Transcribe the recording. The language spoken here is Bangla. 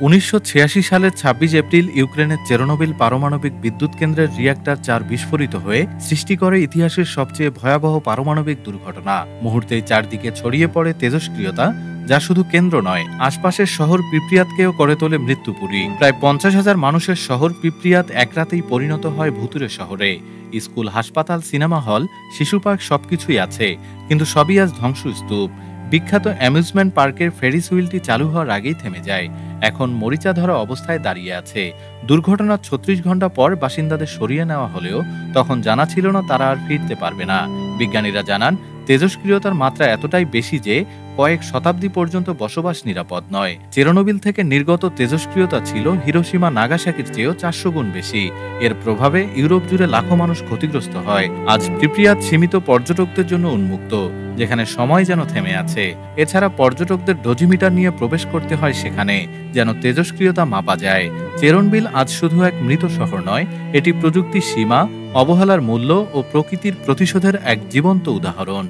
1986 সালের 26 এপ্রিল ইউক্রেনের চেরনোবিল পারমাণবিক বিদ্যুৎ কেন্দ্রের রিঅ্যাক্টর 4 বিস্ফোরিত হয়ে সৃষ্টি করে ইতিহাসের সবচেয়ে ভয়াবহ পারমাণবিক দুর্ঘটনা। মুহূর্তেই চারদিকে ছড়িয়ে পড়ে তেজস্ক্রিয়তা, যা শুধু কেন্দ্র নয়, আশপাশের শহর পিপ্রিয়াতকেও করে তোলে মৃত্যুপুরী। প্রায় 50,000 মানুষের শহর পিপ্রিয়াত এক রাতেই পরিণত হয় ভুতুড়ে শহরে। স্কুল, হাসপাতাল, সিনেমা হল, শিশু পার্ক সবকিছুই আছে, কিন্তু সবই আজ ধ্বংসস্তূপ। বিখ্যাত অ্যামিউজমেন্ট পার্কের ফেরিস হুইলটি চালু হওয়ার আগেই থেমে যায়, এখন মরিচা ধরা অবস্থায় দাঁড়িয়ে আছে। দুর্ঘটনার 36 ঘন্টা পর বাসিন্দাদের সরিয়ে নেওয়া হলেও তখন জানা ছিল না তারা আর ফিরতে পারবে না। বিজ্ঞানীরা জানান, তেজস্ক্রিয়তার মাত্রা এতটাই বেশি যে কয়েক শতাব্দী পর্যন্ত বসবাস নিরাপদ নয়। চেরনোবিল থেকে নির্গত তেজস্ক্রিয়তা ছিল হিরোশিমা, নাগাসাকির চেয়েও 400 গুণ বেশি। এর প্রভাবে ইউরোপ জুড়ে লাখো মানুষ ক্ষতিগ্রস্ত হয়। আজ প্রিপ্রিয়াত সীমিত পর্যটকদের জন্য উন্মুক্ত, যেখানে সময় যেন থেমে আছে। এছাড়া পর্যটকদের ডোজিমিটার নিয়ে প্রবেশ করতে হয় সেখানে, যেন তেজস্ক্রিয়তা মাপা যায়। চেরনোবিল আজ শুধু এক মৃত শহর নয়, এটি প্রযুক্তির সীমা, অবহেলার মূল্য ও প্রকৃতির প্রতিশোধের এক জীবন্ত উদাহরণ।